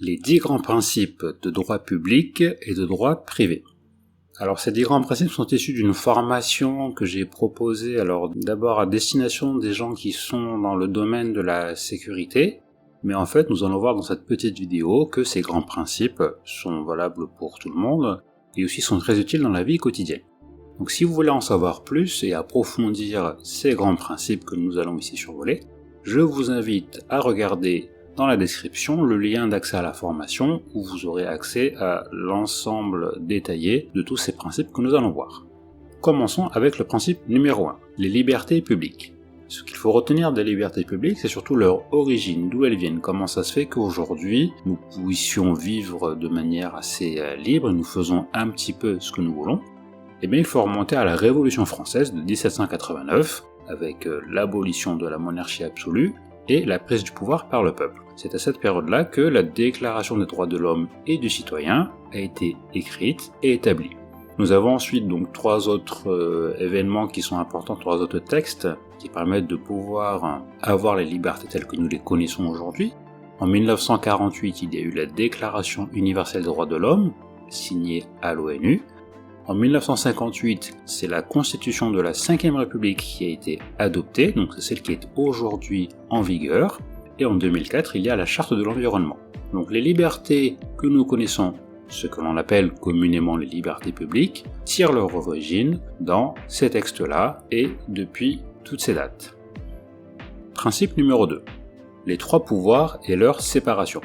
les 10 grands principes de droit public et de droit privé. Alors ces 10 grands principes sont issus d'une formation que j'ai proposée d'abord à destination des gens qui sont dans le domaine de la sécurité, mais en fait nous allons voir dans cette petite vidéo que ces grands principes sont valables pour tout le monde et aussi sont très utiles dans la vie quotidienne. Donc si vous voulez en savoir plus et approfondir ces grands principes que nous allons ici survoler, je vous invite à regarder dans la description le lien d'accès à la formation où vous aurez accès à l'ensemble détaillé de tous ces principes que nous allons voir. Commençons avec le principe numéro 1, les libertés publiques. Ce qu'il faut retenir des libertés publiques, c'est surtout leur origine, d'où elles viennent, comment ça se fait qu'aujourd'hui nous puissions vivre de manière assez libre, nous faisons un petit peu ce que nous voulons. Eh bien il faut remonter à la Révolution française de 1789, avec l'abolition de la monarchie absolue et la prise du pouvoir par le peuple. C'est à cette période-là que la Déclaration des droits de l'homme et du citoyen a été écrite et établie. Nous avons ensuite donc 3 autres événements qui sont importants, 3 autres textes qui permettent de pouvoir avoir les libertés telles que nous les connaissons aujourd'hui. En 1948, il y a eu la Déclaration universelle des droits de l'homme, signée à l'ONU. En 1958, c'est la Constitution de la Ve République qui a été adoptée, donc c'est celle qui est aujourd'hui en vigueur. Et en 2004, il y a la Charte de l'environnement. Donc les libertés que nous connaissons, ce que l'on appelle communément les libertés publiques, tirent leur origine dans ces textes-là et depuis toutes ces dates. Principe numéro 2. Les 3 pouvoirs et leur séparation.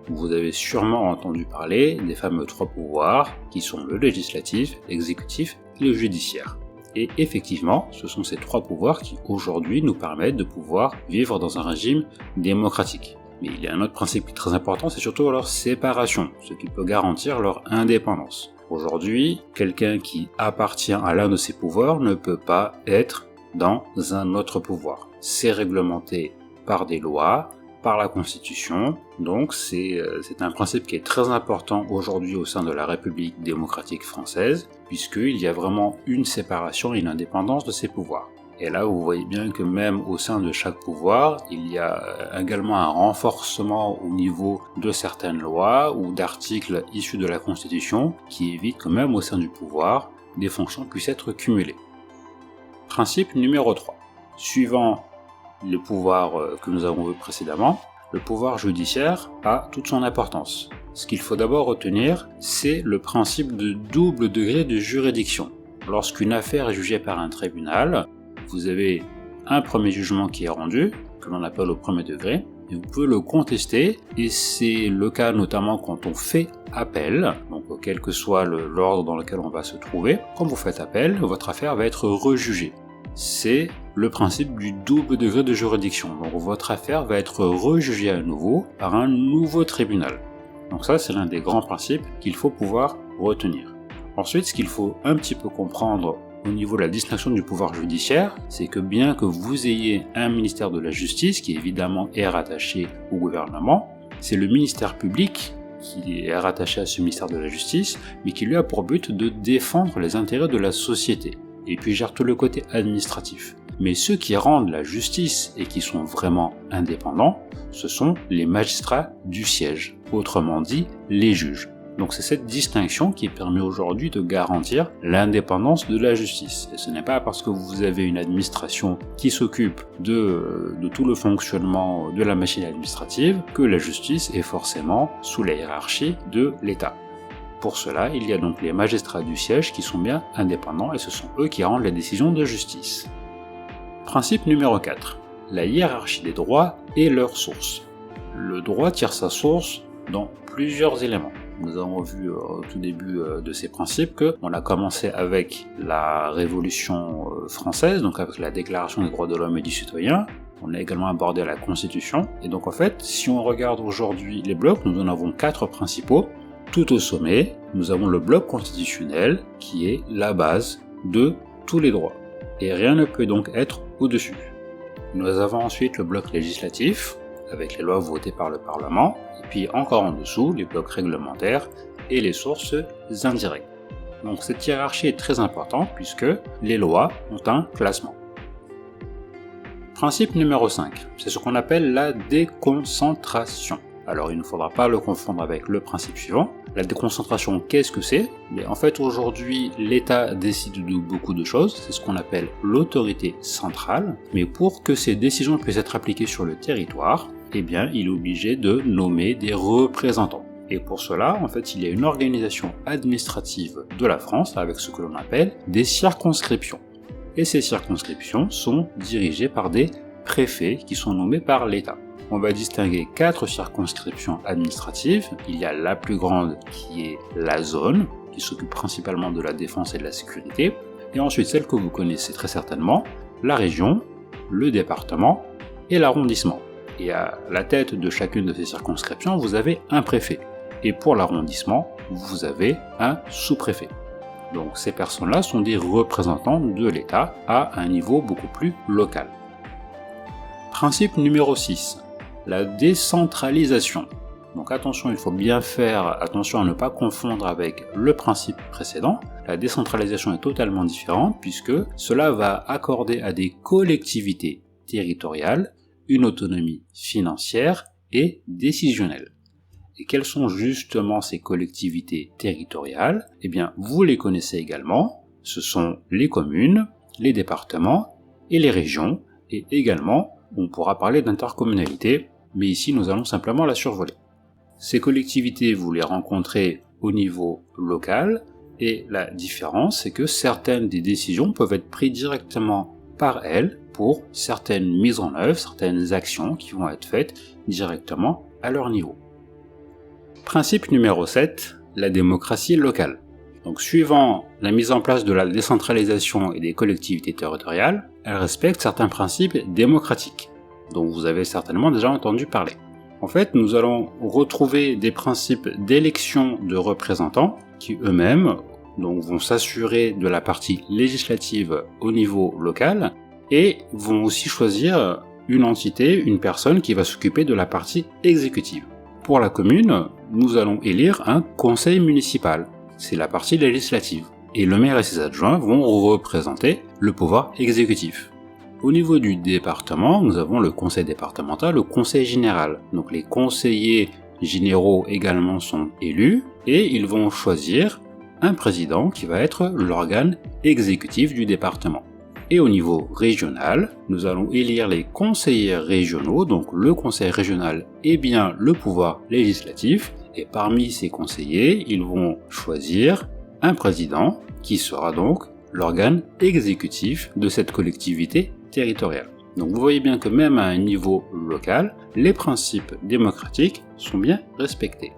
Vous avez sûrement entendu parler des fameux 3 pouvoirs qui sont le législatif, l'exécutif et le judiciaire. Et effectivement, ce sont ces 3 pouvoirs qui aujourd'hui nous permettent de pouvoir vivre dans un régime démocratique. Mais il y a un autre principe qui est très important, c'est surtout leur séparation, ce qui peut garantir leur indépendance. Aujourd'hui, quelqu'un qui appartient à l'un de ces pouvoirs ne peut pas être dans un autre pouvoir. C'est réglementé par des lois, par la Constitution, donc c'est un principe qui est très important aujourd'hui au sein de la République démocratique française, puisqu'il y a vraiment une séparation et une indépendance de ces pouvoirs. Et là, vous voyez bien que même au sein de chaque pouvoir, il y a également un renforcement au niveau de certaines lois ou d'articles issus de la Constitution qui évitent que même au sein du pouvoir, des fonctions puissent être cumulées. Principe numéro 3. Suivant le pouvoir que nous avons vu précédemment, le pouvoir judiciaire a toute son importance. Ce qu'il faut d'abord retenir, c'est le principe de double degré de juridiction. Lorsqu'une affaire est jugée par un tribunal, vous avez un premier jugement qui est rendu, que l'on appelle au premier degré, et vous pouvez le contester, et c'est le cas notamment quand on fait appel, donc quel que soit l'ordre dans lequel on va se trouver, quand vous faites appel, votre affaire va être rejugée. C'est le principe du double degré de juridiction. Donc votre affaire va être rejugée à nouveau par un nouveau tribunal. Donc ça, c'est l'un des grands principes qu'il faut pouvoir retenir. Ensuite, ce qu'il faut un petit peu comprendre au niveau de la distinction du pouvoir judiciaire, c'est que bien que vous ayez un ministère de la Justice, qui évidemment est rattaché au gouvernement, c'est le ministère public qui est rattaché à ce ministère de la Justice, mais qui lui a pour but de défendre les intérêts de la société. Et puis gère tout le côté administratif. Mais ceux qui rendent la justice et qui sont vraiment indépendants, ce sont les magistrats du siège, autrement dit les juges. Donc c'est cette distinction qui permet aujourd'hui de garantir l'indépendance de la justice. Et ce n'est pas parce que vous avez une administration qui s'occupe de tout le fonctionnement de la machine administrative que la justice est forcément sous la hiérarchie de l'État. Pour cela, il y a donc les magistrats du siège qui sont bien indépendants et ce sont eux qui rendent les décisions de justice. Principe numéro 4. La hiérarchie des droits et leurs sources. Le droit tire sa source dans plusieurs éléments. Nous avons vu au tout début de ces principes qu'on a commencé avec la Révolution française, donc avec la Déclaration des droits de l'homme et du citoyen. On a également abordé la Constitution. Et donc en fait, si on regarde aujourd'hui les blocs, nous en avons 4 principaux. Tout au sommet, nous avons le bloc constitutionnel qui est la base de tous les droits. Et rien ne peut donc être au-dessus. Nous avons ensuite le bloc législatif, avec les lois votées par le Parlement, et puis encore en dessous, les blocs réglementaires et les sources indirectes. Donc cette hiérarchie est très importante puisque les lois ont un classement. Principe numéro 5, c'est ce qu'on appelle la déconcentration. Alors il ne faudra pas le confondre avec le principe suivant. La déconcentration, qu'est-ce que c'est? Mais en fait, aujourd'hui, l'État décide de beaucoup de choses, c'est ce qu'on appelle l'autorité centrale, mais pour que ces décisions puissent être appliquées sur le territoire, eh bien, il est obligé de nommer des représentants. Et pour cela, en fait, il y a une organisation administrative de la France avec ce que l'on appelle des circonscriptions. Et ces circonscriptions sont dirigées par des préfets qui sont nommés par l'État. On va distinguer 4 circonscriptions administratives. Il y a la plus grande qui est la zone, qui s'occupe principalement de la défense et de la sécurité. Et ensuite celle que vous connaissez très certainement, la région, le département et l'arrondissement. Et à la tête de chacune de ces circonscriptions, vous avez un préfet. Et pour l'arrondissement, vous avez un sous-préfet. Donc ces personnes-là sont des représentants de l'État à un niveau beaucoup plus local. Principe numéro 6. La décentralisation. Donc attention, il faut bien faire attention à ne pas confondre avec le principe précédent. La décentralisation est totalement différente puisque cela va accorder à des collectivités territoriales une autonomie financière et décisionnelle. Et quelles sont justement ces collectivités territoriales? Eh bien, vous les connaissez également. Ce sont les communes, les départements et les régions. Et également, on pourra parler d'intercommunalité, mais ici nous allons simplement la survoler. Ces collectivités, vous les rencontrez au niveau local, et la différence, c'est que certaines des décisions peuvent être prises directement par elles pour certaines mises en œuvre, certaines actions qui vont être faites directement à leur niveau. Principe numéro 7, la démocratie locale. Donc suivant la mise en place de la décentralisation et des collectivités territoriales, elles respectent certains principes démocratiques, dont vous avez certainement déjà entendu parler. En fait, nous allons retrouver des principes d'élection de représentants qui eux-mêmes vont s'assurer de la partie législative au niveau local et vont aussi choisir une entité, une personne qui va s'occuper de la partie exécutive. Pour la commune, nous allons élire un conseil municipal. C'est la partie législative. Et le maire et ses adjoints vont représenter le pouvoir exécutif. Au niveau du département, nous avons le conseil départemental, le conseil général. Donc les conseillers généraux également sont élus et ils vont choisir un président qui va être l'organe exécutif du département. Et au niveau régional, nous allons élire les conseillers régionaux, donc le conseil régional est bien le pouvoir législatif, et parmi ces conseillers, ils vont choisir un président qui sera donc l'organe exécutif de cette collectivité territoriale. Donc vous voyez bien que même à un niveau local, les principes démocratiques sont bien respectés.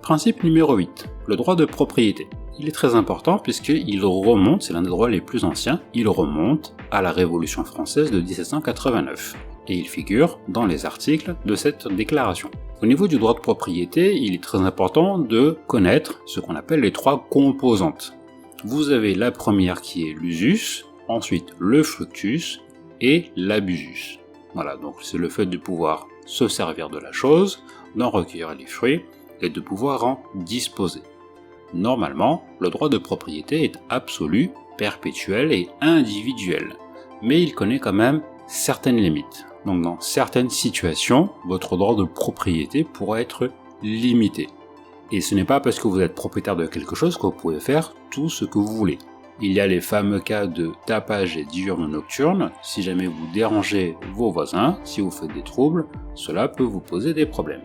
Principe numéro 8, le droit de propriété. Il est très important puisqu'il remonte, c'est l'un des droits les plus anciens, il remonte à la Révolution française de 1789. Et il figure dans les articles de cette déclaration. Au niveau du droit de propriété, il est très important de connaître ce qu'on appelle les 3 composantes. Vous avez la première qui est l'usus, ensuite le fructus et l'abusus. Voilà, donc c'est le fait de pouvoir se servir de la chose, d'en recueillir les fruits et de pouvoir en disposer. Normalement, le droit de propriété est absolu, perpétuel et individuel, mais il connaît quand même certaines limites. Donc dans certaines situations, votre droit de propriété pourra être limité. Et ce n'est pas parce que vous êtes propriétaire de quelque chose que vous pouvez faire tout ce que vous voulez. Il y a les fameux cas de tapage et diurne-nocturne. Si jamais vous dérangez vos voisins, si vous faites des troubles, cela peut vous poser des problèmes.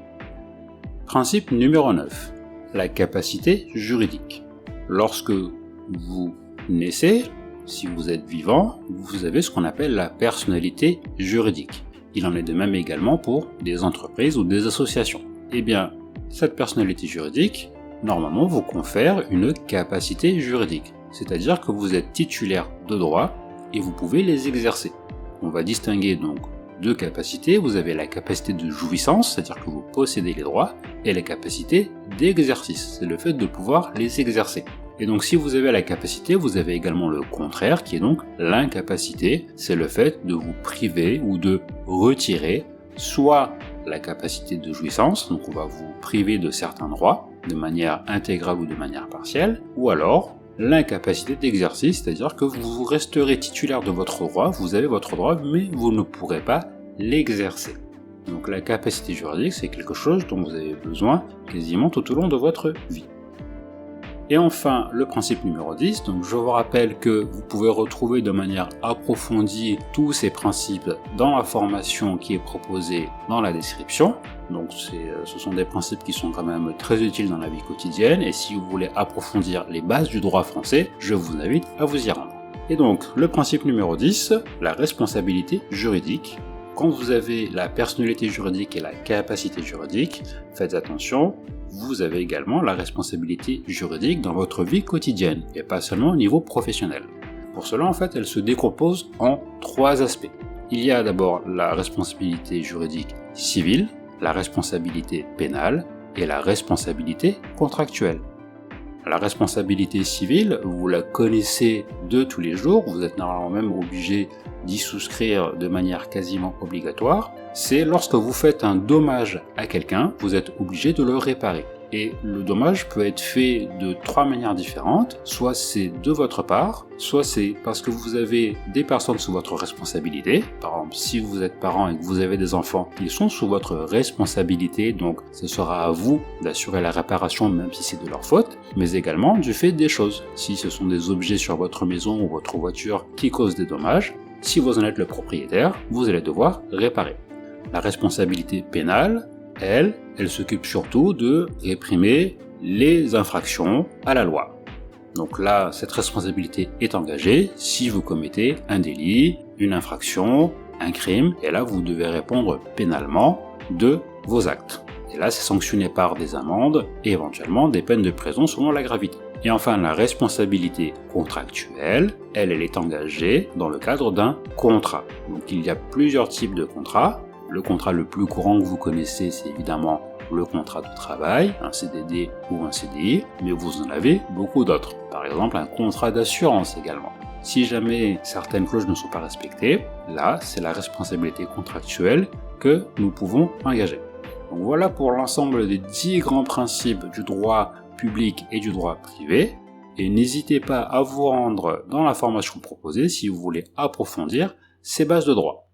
Principe numéro 9. La capacité juridique. Lorsque vous naissez, si vous êtes vivant, vous avez ce qu'on appelle la personnalité juridique. Il en est de même également pour des entreprises ou des associations. Eh bien, cette personnalité juridique, normalement, vous confère une capacité juridique. C'est-à-dire que vous êtes titulaire de droits et vous pouvez les exercer. On va distinguer donc 2 capacités. Vous avez la capacité de jouissance, c'est-à-dire que vous possédez les droits, et la capacité d'exercice, c'est le fait de pouvoir les exercer. Et donc si vous avez la capacité, vous avez également le contraire, qui est donc l'incapacité, c'est le fait de vous priver ou de retirer soit la capacité de jouissance, donc on va vous priver de certains droits, de manière intégrale ou de manière partielle, ou alors l'incapacité d'exercice, c'est-à-dire que vous resterez titulaire de votre droit, vous avez votre droit, mais vous ne pourrez pas l'exercer. Donc la capacité juridique, c'est quelque chose dont vous avez besoin quasiment tout au long de votre vie. Et enfin, le principe numéro 10, donc je vous rappelle que vous pouvez retrouver de manière approfondie tous ces principes dans la formation qui est proposée dans la description. Donc ce sont des principes qui sont quand même très utiles dans la vie quotidienne, et si vous voulez approfondir les bases du droit français, je vous invite à vous y rendre. Et donc, le principe numéro 10, la responsabilité juridique. Quand vous avez la personnalité juridique et la capacité juridique, faites attention, vous avez également la responsabilité juridique dans votre vie quotidienne, et pas seulement au niveau professionnel. Pour cela, en fait, elle se décompose en 3 aspects. Il y a d'abord la responsabilité juridique civile, la responsabilité pénale et la responsabilité contractuelle. La responsabilité civile, vous la connaissez de tous les jours, vous êtes normalement même obligé d'y souscrire de manière quasiment obligatoire. C'est lorsque vous faites un dommage à quelqu'un, vous êtes obligé de le réparer. Et le dommage peut être fait de 3 manières différentes, soit c'est de votre part, soit c'est parce que vous avez des personnes sous votre responsabilité. Par exemple, si vous êtes parent et que vous avez des enfants, ils sont sous votre responsabilité, donc ce sera à vous d'assurer la réparation même si c'est de leur faute, mais également du fait des choses. Si ce sont des objets sur votre maison ou votre voiture qui causent des dommages, si vous en êtes le propriétaire, vous allez devoir réparer. La responsabilité pénale, elle s'occupe surtout de réprimer les infractions à la loi. Donc là, cette responsabilité est engagée si vous commettez un délit, une infraction, un crime, et là vous devez répondre pénalement de vos actes. Et là, c'est sanctionné par des amendes et éventuellement des peines de prison selon la gravité. Et enfin, la responsabilité contractuelle, elle est engagée dans le cadre d'un contrat. Donc il y a plusieurs types de contrats. Le contrat le plus courant que vous connaissez, c'est évidemment le contrat de travail, un CDD ou un CDI, mais vous en avez beaucoup d'autres. Par exemple, un contrat d'assurance également. Si jamais certaines clauses ne sont pas respectées, là, c'est la responsabilité contractuelle que nous pouvons engager. Donc voilà pour l'ensemble des 10 grands principes du droit public et du droit privé. Et n'hésitez pas à vous rendre dans la formation proposée si vous voulez approfondir ces bases de droit.